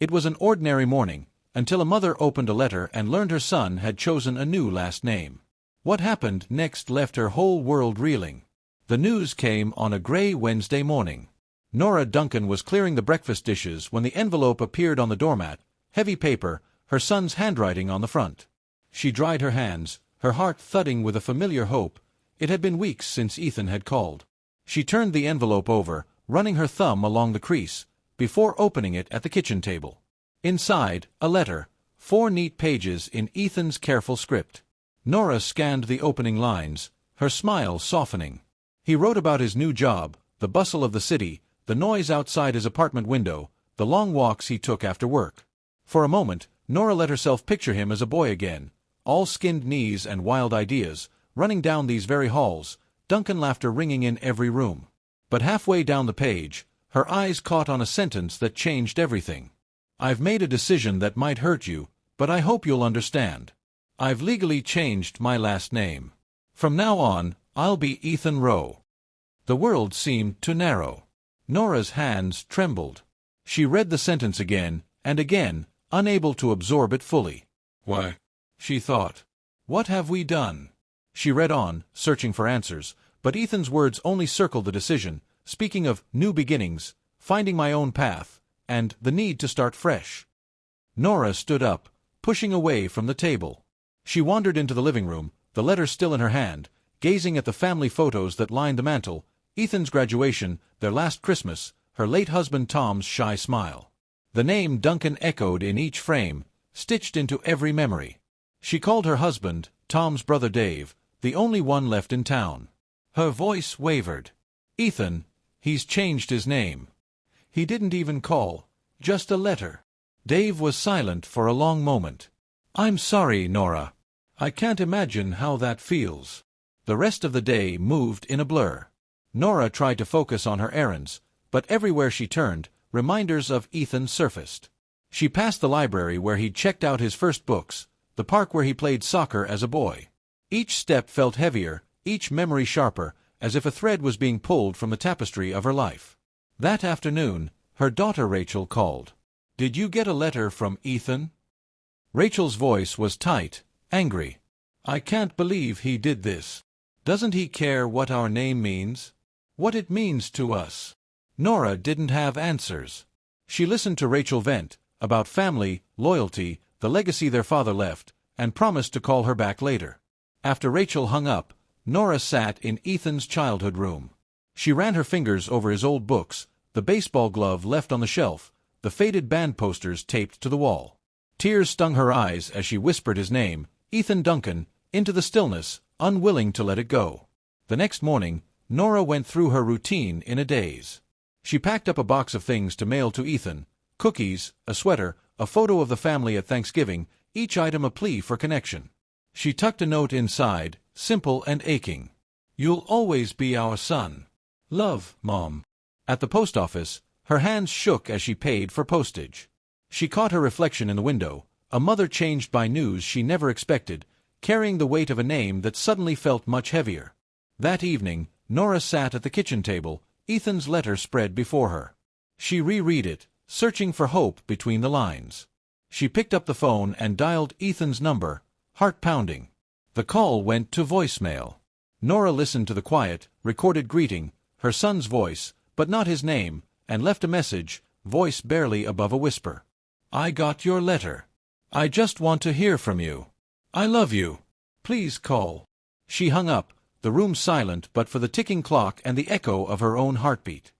It was an ordinary morning, until a mother opened a letter and learned her son had chosen a new last name. What happened next left her whole world reeling. The news came on a gray Wednesday morning. Nora Duncan was clearing the breakfast dishes when the envelope appeared on the doormat, heavy paper, her son's handwriting on the front. She dried her hands, her heart thudding with a familiar hope. It had been weeks since Ethan had called. She turned the envelope over, running her thumb along the crease, before opening it at the kitchen table. Inside, a letter, 4 neat pages in Ethan's careful script. Nora scanned the opening lines, her smile softening. He wrote about his new job, the bustle of the city, the noise outside his apartment window, the long walks he took after work. For a moment, Nora let herself picture him as a boy again, all skinned knees and wild ideas, running down these very halls, Duncan laughter ringing in every room. But halfway down the page, her eyes caught on a sentence that changed everything. "I've made a decision that might hurt you, but I hope you'll understand. I've legally changed my last name. From now on, I'll be Ethan Rowe." The world seemed to narrow. Nora's hands trembled. She read the sentence again, and again, unable to absorb it fully. "Why?" she thought. "What have we done?" She read on, searching for answers, but Ethan's words only circled the decision, speaking of new beginnings, finding my own path, and the need to start fresh. Nora stood up, pushing away from the table. She wandered into the living room, the letter still in her hand, gazing at the family photos that lined the mantel, Ethan's graduation, their last Christmas, her late husband Tom's shy smile. The name Duncan echoed in each frame, stitched into every memory. She called her husband, Tom's brother Dave, the only one left in town. Her voice wavered. "Ethan, he's changed his name. He didn't even call, just a letter." Dave was silent for a long moment. "I'm sorry, Nora. I can't imagine how that feels." The rest of the day moved in a blur. Nora tried to focus on her errands, but everywhere she turned, reminders of Ethan surfaced. She passed the library where he'd checked out his first books, the park where he played soccer as a boy. Each step felt heavier, each memory sharper, as if a thread was being pulled from the tapestry of her life. That afternoon, her daughter Rachel called. "Did you get a letter from Ethan?" Rachel's voice was tight, angry. "I can't believe he did this. Doesn't he care what our name means? What it means to us?" Nora didn't have answers. She listened to Rachel vent, about family, loyalty, the legacy their father left, and promised to call her back later. After Rachel hung up, Nora sat in Ethan's childhood room. She ran her fingers over his old books, the baseball glove left on the shelf, the faded band posters taped to the wall. Tears stung her eyes as she whispered his name, Ethan Duncan, into the stillness, unwilling to let it go. The next morning, Nora went through her routine in a daze. She packed up a box of things to mail to Ethan, cookies, a sweater, a photo of the family at Thanksgiving, each item a plea for connection. She tucked a note inside, simple and aching. "You'll always be our son. Love, Mom." At the post office, her hands shook as she paid for postage. She caught her reflection in the window, a mother changed by news she never expected, carrying the weight of a name that suddenly felt much heavier. That evening, Nora sat at the kitchen table, Ethan's letter spread before her. She reread it, searching for hope between the lines. She picked up the phone and dialed Ethan's number, heart pounding. The call went to voicemail. Nora listened to the quiet, recorded greeting, her son's voice, but not his name, and left a message, voice barely above a whisper. "I got your letter. I just want to hear from you. I love you. Please call." She hung up, the room silent but for the ticking clock and the echo of her own heartbeat.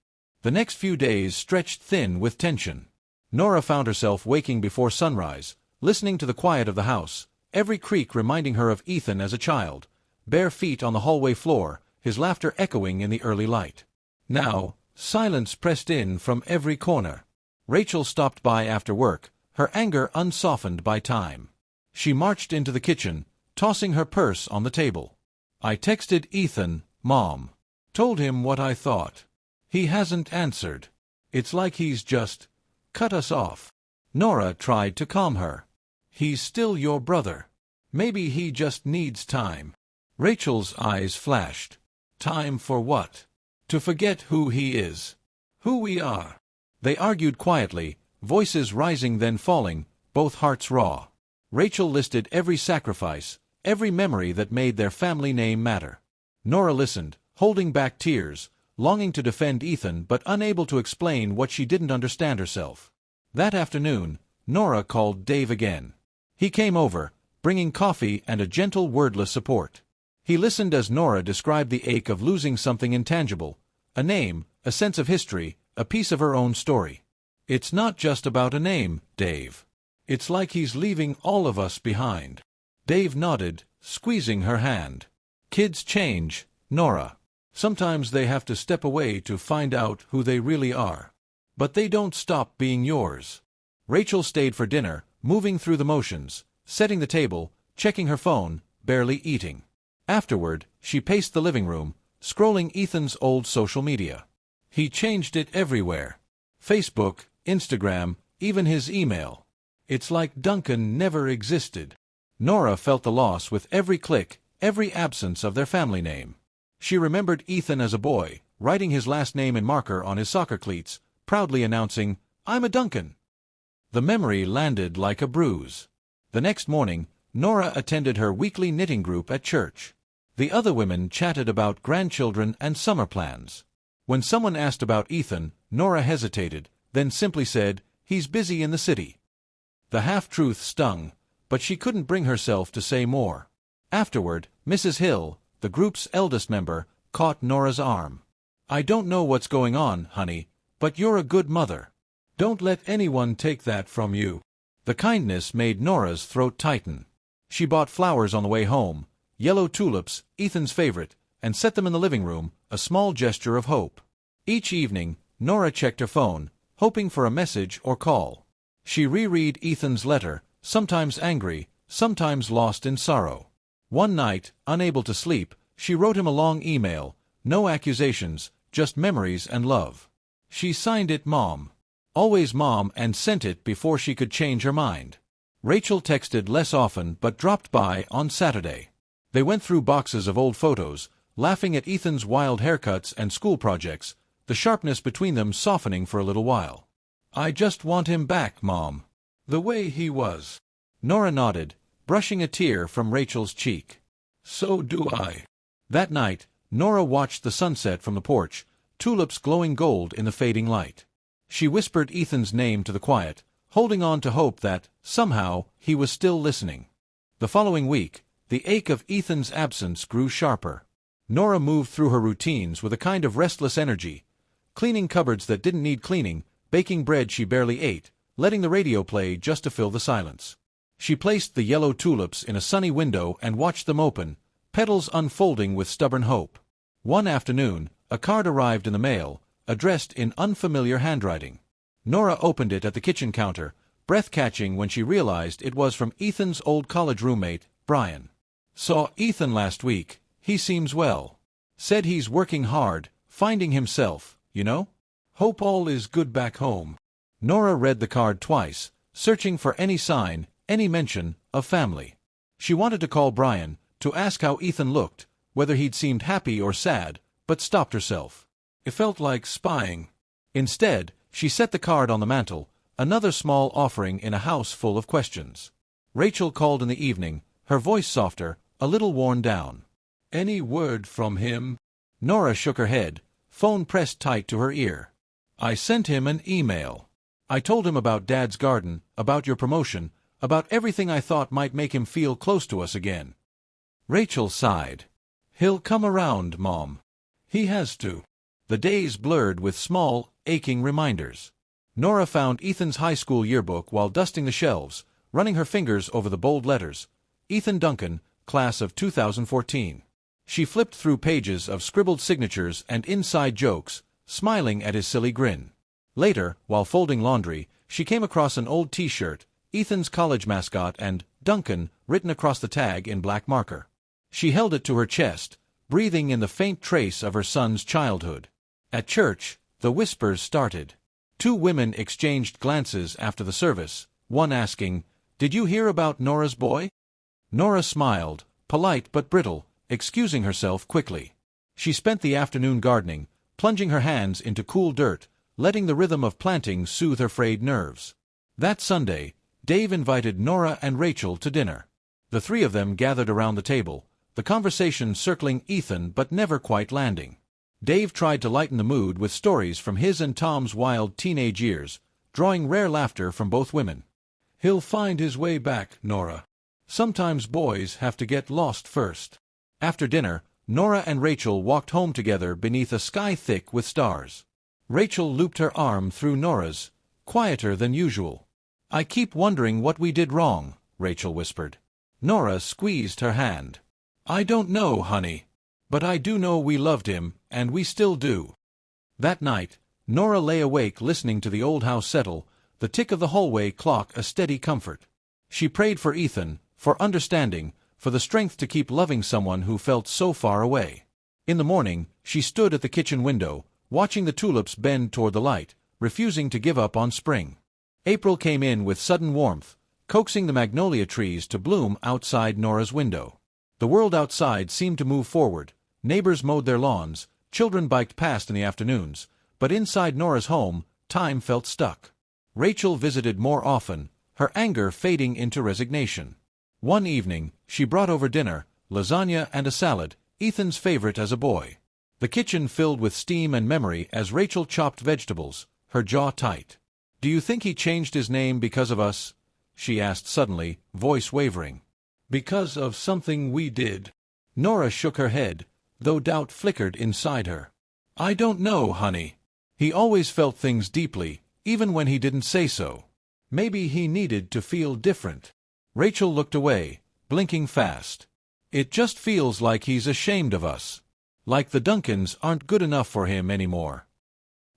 The next few days stretched thin with tension. Nora found herself waking before sunrise, listening to the quiet of the house, every creak reminding her of Ethan as a child, bare feet on the hallway floor, his laughter echoing in the early light. Now, silence pressed in from every corner. Rachel stopped by after work, her anger unsoftened by time. She marched into the kitchen, tossing her purse on the table. "I texted Ethan, Mom. Told him what I thought. He hasn't answered. It's like he's just cut us off." Nora tried to calm her. "He's still your brother. Maybe he just needs time." Rachel's eyes flashed. "Time for what? To forget who he is. Who we are." They argued quietly, voices rising then falling, both hearts raw. Rachel listed every sacrifice, every memory that made their family name matter. Nora listened, holding back tears, longing to defend Ethan but unable to explain what she didn't understand herself. That afternoon, Nora called Dave again. He came over, bringing coffee and a gentle wordless support. He listened as Nora described the ache of losing something intangible, a name, a sense of history, a piece of her own story. "It's not just about a name, Dave. It's like he's leaving all of us behind." Dave nodded, squeezing her hand. "Kids change, Nora. Sometimes they have to step away to find out who they really are. But they don't stop being yours." Rachel stayed for dinner, moving through the motions, setting the table, checking her phone, barely eating. Afterward, she paced the living room, scrolling Ethan's old social media. He changed it everywhere. Facebook, Instagram, even his email. It's like Duncan never existed. Nora felt the loss with every click, every absence of their family name. She remembered Ethan as a boy, writing his last name in marker on his soccer cleats, proudly announcing, "I'm a Duncan." The memory landed like a bruise. The next morning, Nora attended her weekly knitting group at church. The other women chatted about grandchildren and summer plans. When someone asked about Ethan, Nora hesitated, then simply said, "He's busy in the city." The half-truth stung, but she couldn't bring herself to say more. Afterward, Mrs. Hill, the group's eldest member, caught Nora's arm. "I don't know what's going on, honey, but you're a good mother. Don't let anyone take that from you." The kindness made Nora's throat tighten. She bought flowers on the way home, yellow tulips, Ethan's favorite, and set them in the living room, a small gesture of hope. Each evening, Nora checked her phone, hoping for a message or call. She reread Ethan's letter, sometimes angry, sometimes lost in sorrow. One night, unable to sleep, she wrote him a long email, no accusations, just memories and love. She signed it Mom. Always Mom, and sent it before she could change her mind. Rachel texted less often but dropped by on Saturday. They went through boxes of old photos, laughing at Ethan's wild haircuts and school projects, the sharpness between them softening for a little while. "I just want him back, Mom. The way he was." Nora nodded, brushing a tear from Rachel's cheek. "So do I." That night, Nora watched the sunset from the porch, tulips glowing gold in the fading light. She whispered Ethan's name to the quiet, holding on to hope that, somehow, he was still listening. The following week, the ache of Ethan's absence grew sharper. Nora moved through her routines with a kind of restless energy, cleaning cupboards that didn't need cleaning, baking bread she barely ate, letting the radio play just to fill the silence. She placed the yellow tulips in a sunny window and watched them open, petals unfolding with stubborn hope. One afternoon, a card arrived in the mail, addressed in unfamiliar handwriting. Nora opened it at the kitchen counter, breath-catching when she realized it was from Ethan's old college roommate, Brian. "Saw Ethan last week. He seems well. Said he's working hard, finding himself, you know? Hope all is good back home." Nora read the card twice, searching for any sign, any mention, of family. She wanted to call Brian, to ask how Ethan looked, whether he'd seemed happy or sad, but stopped herself. It felt like spying. Instead, she set the card on the mantel, another small offering in a house full of questions. Rachel called in the evening, her voice softer, a little worn down. "Any word from him?" Nora shook her head, phone pressed tight to her ear. "I sent him an email. I told him about Dad's garden, about your promotion, about everything I thought might make him feel close to us again." Rachel sighed. "He'll come around, Mom. He has to." The days blurred with small, aching reminders. Nora found Ethan's high school yearbook while dusting the shelves, running her fingers over the bold letters. Ethan Duncan, class of 2014. She flipped through pages of scribbled signatures and inside jokes, smiling at his silly grin. Later, while folding laundry, she came across an old T-shirt, Ethan's college mascot and Duncan written across the tag in black marker. She held it to her chest, breathing in the faint trace of her son's childhood. At church, the whispers started. Two women exchanged glances after the service, one asking, "Did you hear about Nora's boy?" Nora smiled, polite but brittle, excusing herself quickly. She spent the afternoon gardening, plunging her hands into cool dirt, letting the rhythm of planting soothe her frayed nerves. That Sunday, Dave invited Nora and Rachel to dinner. The three of them gathered around the table, the conversation circling Ethan but never quite landing. Dave tried to lighten the mood with stories from his and Tom's wild teenage years, drawing rare laughter from both women. "He'll find his way back, Nora. Sometimes boys have to get lost first." After dinner, Nora and Rachel walked home together beneath a sky thick with stars. Rachel looped her arm through Nora's, quieter than usual. "I keep wondering what we did wrong," Rachel whispered. Nora squeezed her hand. "I don't know, honey. But I do know we loved him, and we still do." That night, Nora lay awake listening to the old house settle, the tick of the hallway clock a steady comfort. She prayed for Ethan, for understanding, for the strength to keep loving someone who felt so far away. In the morning, she stood at the kitchen window, watching the tulips bend toward the light, refusing to give up on spring. April came in with sudden warmth, coaxing the magnolia trees to bloom outside Nora's window. The world outside seemed to move forward. Neighbors mowed their lawns, children biked past in the afternoons, but inside Nora's home, time felt stuck. Rachel visited more often, her anger fading into resignation. One evening, she brought over dinner, lasagna and a salad, Ethan's favorite as a boy. The kitchen filled with steam and memory as Rachel chopped vegetables, her jaw tight. "Do you think he changed his name because of us?" she asked suddenly, voice wavering. "Because of something we did?" Nora shook her head, though doubt flickered inside her. "I don't know, honey. He always felt things deeply, even when he didn't say so. Maybe he needed to feel different." Rachel looked away, blinking fast. "It just feels like he's ashamed of us. Like the Duncans aren't good enough for him anymore."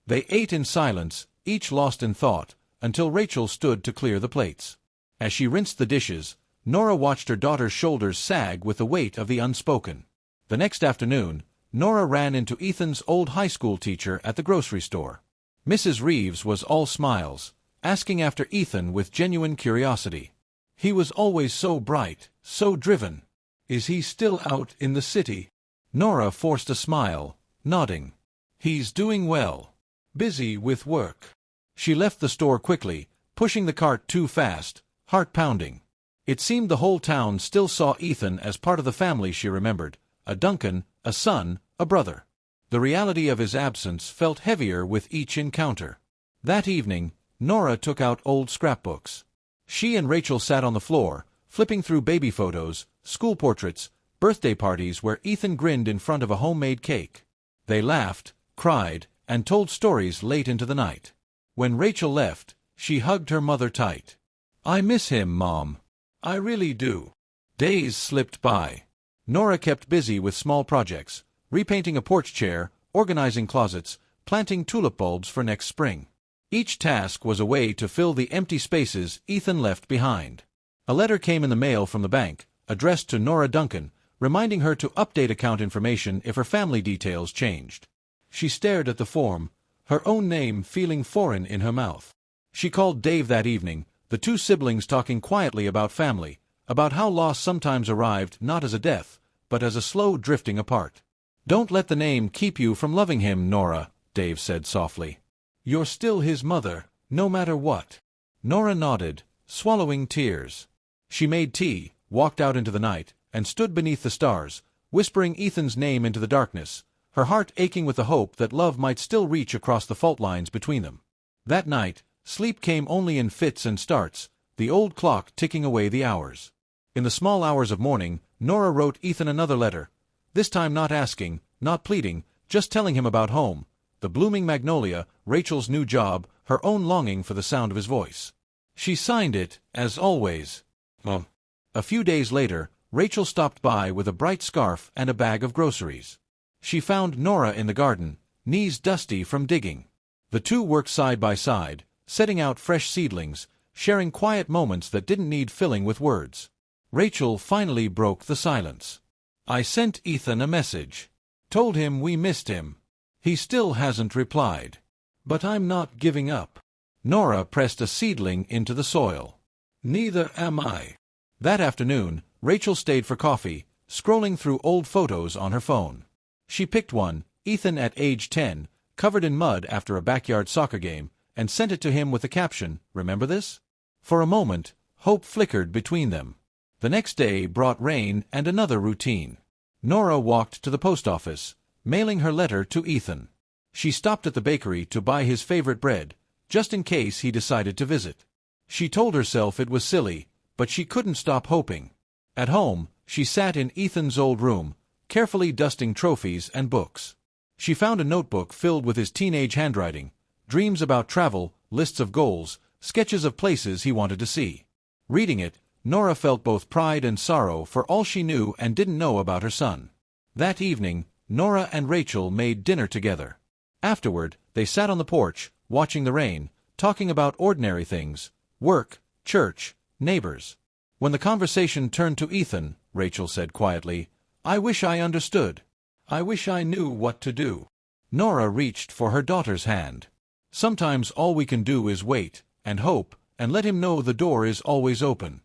They ate in silence, each lost in thought, until Rachel stood to clear the plates. As she rinsed the dishes, Nora watched her daughter's shoulders sag with the weight of the unspoken. The next afternoon, Nora ran into Ethan's old high school teacher at the grocery store. Mrs. Reeves was all smiles, asking after Ethan with genuine curiosity. "He was always so bright, so driven. Is he still out in the city?" Nora forced a smile, nodding. "He's doing well. Busy with work." She left the store quickly, pushing the cart too fast, heart pounding. It seemed the whole town still saw Ethan as part of the family she remembered, a Duncan, a son, a brother. The reality of his absence felt heavier with each encounter. That evening, Nora took out old scrapbooks. She and Rachel sat on the floor, flipping through baby photos, school portraits, birthday parties where Ethan grinned in front of a homemade cake. They laughed, cried, and told stories late into the night. When Rachel left, she hugged her mother tight. "I miss him, Mom. I really do." Days slipped by. Nora kept busy with small projects, repainting a porch chair, organizing closets, planting tulip bulbs for next spring. Each task was a way to fill the empty spaces Ethan left behind. A letter came in the mail from the bank, addressed to Nora Duncan, reminding her to update account information if her family details changed. She stared at the form, her own name feeling foreign in her mouth. She called Dave that evening, the two siblings talking quietly about family, about how loss sometimes arrived not as a death, but as a slow drifting apart. "Don't let the name keep you from loving him, Nora," Dave said softly. "You're still his mother, no matter what." Nora nodded, swallowing tears. She made tea, walked out into the night, and stood beneath the stars, whispering Ethan's name into the darkness, her heart aching with the hope that love might still reach across the fault lines between them. That night, sleep came only in fits and starts, the old clock ticking away the hours. In the small hours of morning, Nora wrote Ethan another letter, this time not asking, not pleading, just telling him about home, the blooming magnolia, Rachel's new job, her own longing for the sound of his voice. She signed it, as always, Mom. A few days later, Rachel stopped by with a bright scarf and a bag of groceries. She found Nora in the garden, knees dusty from digging. The two worked side by side, setting out fresh seedlings, sharing quiet moments that didn't need filling with words. Rachel finally broke the silence. "I sent Ethan a message. Told him we missed him. He still hasn't replied. But I'm not giving up." Nora pressed a seedling into the soil. "Neither am I." That afternoon, Rachel stayed for coffee, scrolling through old photos on her phone. She picked one, Ethan at age 10, covered in mud after a backyard soccer game, and sent it to him with the caption, "Remember this?" For a moment, hope flickered between them. The next day brought rain and another routine. Nora walked to the post office, mailing her letter to Ethan. She stopped at the bakery to buy his favorite bread, just in case he decided to visit. She told herself it was silly, but she couldn't stop hoping. At home, she sat in Ethan's old room, carefully dusting trophies and books. She found a notebook filled with his teenage handwriting, dreams about travel, lists of goals, sketches of places he wanted to see. Reading it, Nora felt both pride and sorrow for all she knew and didn't know about her son. That evening, Nora and Rachel made dinner together. Afterward, they sat on the porch, watching the rain, talking about ordinary things, work, church, neighbors. When the conversation turned to Ethan, Rachel said quietly, "I wish I understood. I wish I knew what to do." Nora reached for her daughter's hand. "Sometimes all we can do is wait, and hope, and let him know the door is always open."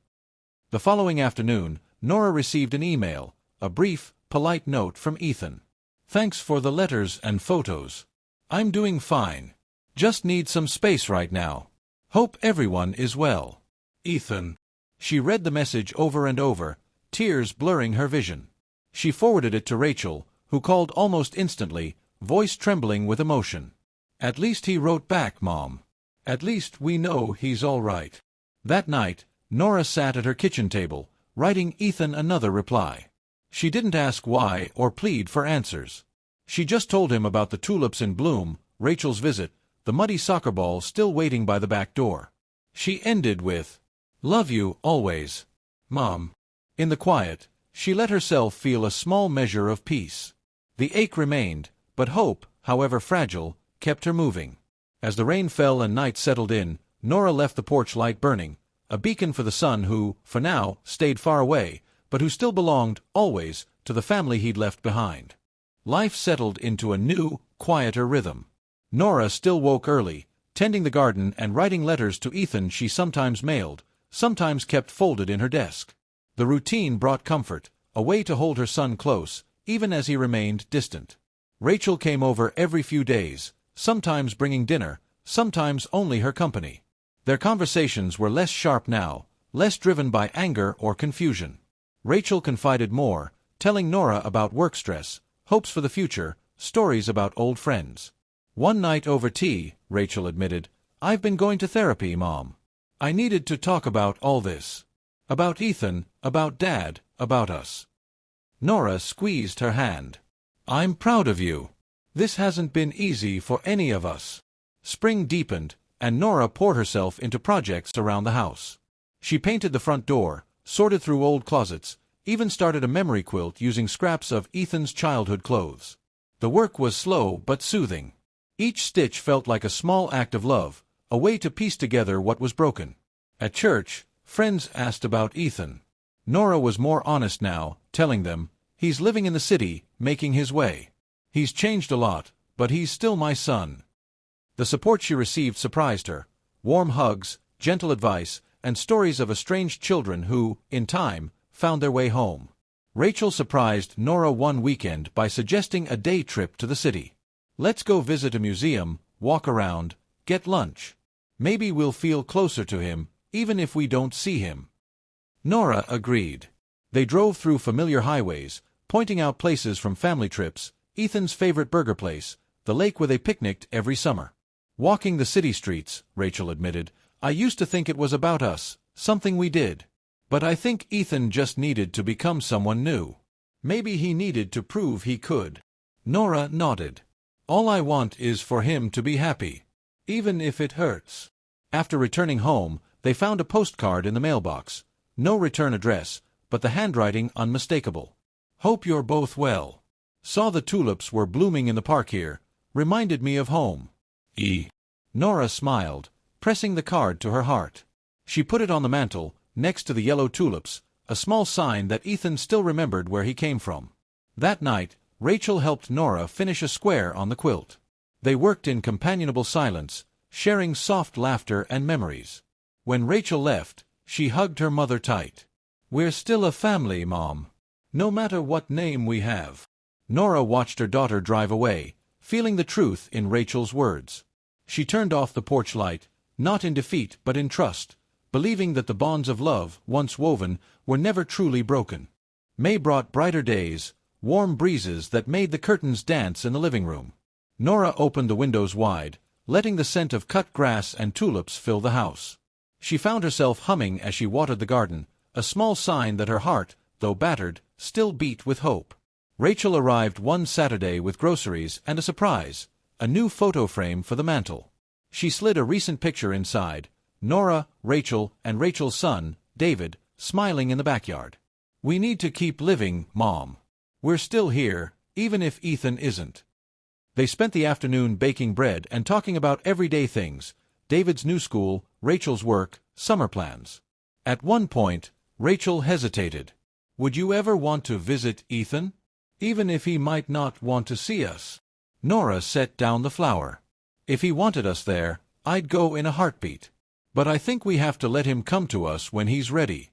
The following afternoon, Nora received an email, a brief, polite note from Ethan. "Thanks for the letters and photos. I'm doing fine. Just need some space right now. Hope everyone is well. Ethan." She read the message over and over, tears blurring her vision. She forwarded it to Rachel, who called almost instantly, voice trembling with emotion. "At least he wrote back, Mom. At least we know he's all right." That night, Nora sat at her kitchen table, writing Ethan another reply. She didn't ask why or plead for answers. She just told him about the tulips in bloom, Rachel's visit, the muddy soccer ball still waiting by the back door. She ended with, "Love you, always, Mom." In the quiet, she let herself feel a small measure of peace. The ache remained, but hope, however fragile, kept her moving. As the rain fell and night settled in, Nora left the porch light burning, a beacon for the son who, for now, stayed far away, but who still belonged, always, to the family he'd left behind. Life settled into a new, quieter rhythm. Nora still woke early, tending the garden and writing letters to Ethan she sometimes mailed, sometimes kept folded in her desk. The routine brought comfort, a way to hold her son close, even as he remained distant. Rachel came over every few days, sometimes bringing dinner, sometimes only her company. Their conversations were less sharp now, less driven by anger or confusion. Rachel confided more, telling Nora about work stress, hopes for the future, stories about old friends. "One night over tea," Rachel admitted, "I've been going to therapy, Mom. I needed to talk about all this. About Ethan, about Dad, about us." Nora squeezed her hand. "I'm proud of you. This hasn't been easy for any of us." Spring deepened, and Nora poured herself into projects around the house. She painted the front door, sorted through old closets, even started a memory quilt using scraps of Ethan's childhood clothes. The work was slow but soothing. Each stitch felt like a small act of love, a way to piece together what was broken. At church, friends asked about Ethan. Nora was more honest now, telling them, "He's living in the city, making his way. He's changed a lot, but he's still my son." The support she received surprised her. Warm hugs, gentle advice, and stories of estranged children who, in time, found their way home. Rachel surprised Nora one weekend by suggesting a day trip to the city. "Let's go visit a museum, walk around, get lunch. Maybe we'll feel closer to him, even if we don't see him." Nora agreed. They drove through familiar highways, pointing out places from family trips, Ethan's favorite burger place, the lake where they picnicked every summer. "Walking the city streets," Rachel admitted, "I used to think it was about us, something we did. But I think Ethan just needed to become someone new. Maybe he needed to prove he could." Nora nodded. "All I want is for him to be happy, even if it hurts." After returning home, they found a postcard in the mailbox. No return address, but the handwriting unmistakable. "Hope you're both well. Saw the tulips were blooming in the park here. Reminded me of home. E." Nora smiled, pressing the card to her heart. She put it on the mantel, next to the yellow tulips, a small sign that Ethan still remembered where he came from. That night, Rachel helped Nora finish a square on the quilt. They worked in companionable silence, sharing soft laughter and memories. When Rachel left, she hugged her mother tight. "We're still a family, Mom. No matter what name we have." Nora watched her daughter drive away, feeling the truth in Rachel's words. She turned off the porch light, not in defeat but in trust, believing that the bonds of love, once woven, were never truly broken. May brought brighter days, warm breezes that made the curtains dance in the living room. Nora opened the windows wide, letting the scent of cut grass and tulips fill the house. She found herself humming as she watered the garden, a small sign that her heart, though battered, still beat with hope. Rachel arrived one Saturday with groceries and a surprise, a new photo frame for the mantel. She slid a recent picture inside, Nora, Rachel, and Rachel's son, David, smiling in the backyard. "We need to keep living, Mom. We're still here, even if Ethan isn't." They spent the afternoon baking bread and talking about everyday things, David's new school, Rachel's work, summer plans. At one point, Rachel hesitated. "Would you ever want to visit Ethan? Even if he might not want to see us?" Nora set down the flour. "If he wanted us there, I'd go in a heartbeat. But I think we have to let him come to us when he's ready."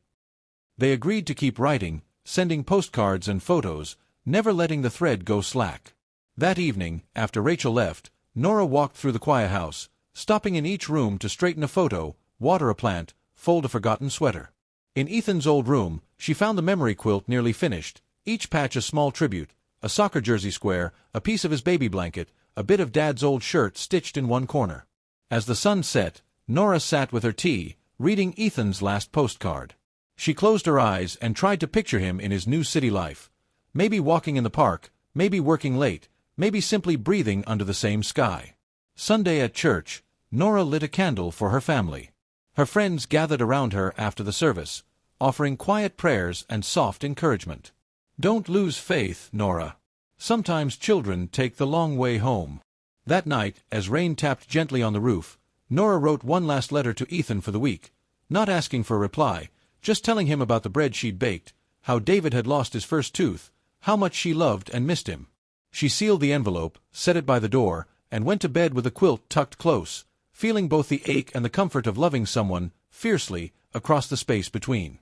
They agreed to keep writing, sending postcards and photos, never letting the thread go slack. That evening, after Rachel left, Nora walked through the quiet house, stopping in each room to straighten a photo, water a plant, fold a forgotten sweater. In Ethan's old room, she found the memory quilt nearly finished, each patch a small tribute, a soccer jersey square, a piece of his baby blanket, a bit of Dad's old shirt stitched in one corner. As the sun set, Nora sat with her tea, reading Ethan's last postcard. She closed her eyes and tried to picture him in his new city life. Maybe walking in the park, maybe working late, maybe simply breathing under the same sky. Sunday at church, Nora lit a candle for her family. Her friends gathered around her after the service, offering quiet prayers and soft encouragement. "Don't lose faith, Nora. Sometimes children take the long way home." That night, as rain tapped gently on the roof, Nora wrote one last letter to Ethan for the week, not asking for a reply, just telling him about the bread she'd baked, how David had lost his first tooth, how much she loved and missed him. She sealed the envelope, set it by the door, and went to bed with the quilt tucked close, feeling both the ache and the comfort of loving someone, fiercely, across the space between.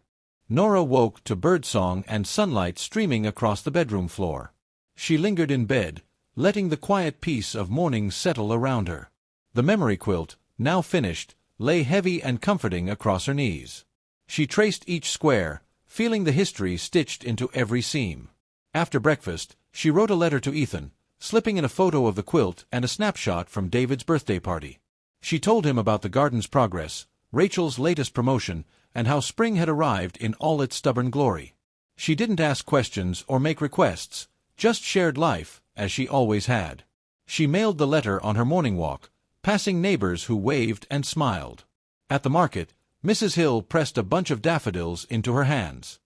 Nora woke to birdsong and sunlight streaming across the bedroom floor. She lingered in bed, letting the quiet peace of morning settle around her. The memory quilt, now finished, lay heavy and comforting across her knees. She traced each square, feeling the history stitched into every seam. After breakfast, she wrote a letter to Ethan, slipping in a photo of the quilt and a snapshot from David's birthday party. She told him about the garden's progress, Rachel's latest promotion, and how spring had arrived in all its stubborn glory. She didn't ask questions or make requests, just shared life, as she always had. She mailed the letter on her morning walk, passing neighbors who waved and smiled. At the market, Mrs. Hill pressed a bunch of daffodils into her hands.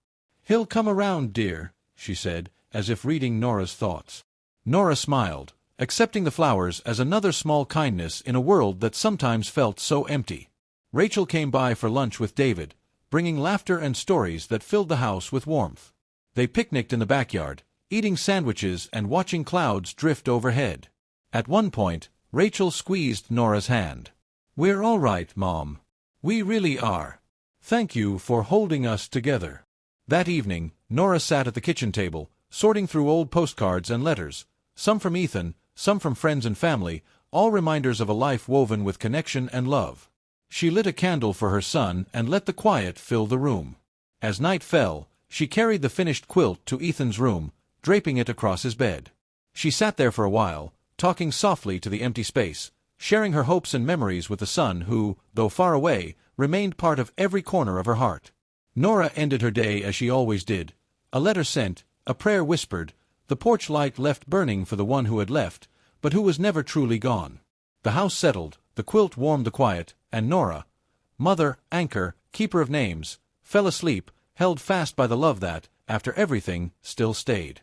"He'll come around, dear," she said, as if reading Nora's thoughts. Nora smiled, accepting the flowers as another small kindness in a world that sometimes felt so empty. Rachel came by for lunch with David, bringing laughter and stories that filled the house with warmth. They picnicked in the backyard, eating sandwiches and watching clouds drift overhead. At one point, Rachel squeezed Nora's hand. "We're all right, Mom. We really are. Thank you for holding us together." That evening, Nora sat at the kitchen table, sorting through old postcards and letters, some from Ethan, some from friends and family, all reminders of a life woven with connection and love. She lit a candle for her son and let the quiet fill the room. As night fell, she carried the finished quilt to Ethan's room, draping it across his bed. She sat there for a while, talking softly to the empty space, sharing her hopes and memories with the son who, though far away, remained part of every corner of her heart. Nora ended her day as she always did, a letter sent, a prayer whispered, the porch light left burning for the one who had left, but who was never truly gone. The house settled, the quilt warmed the quiet, and Nora, mother, anchor, keeper of names, fell asleep, held fast by the love that, after everything, still stayed.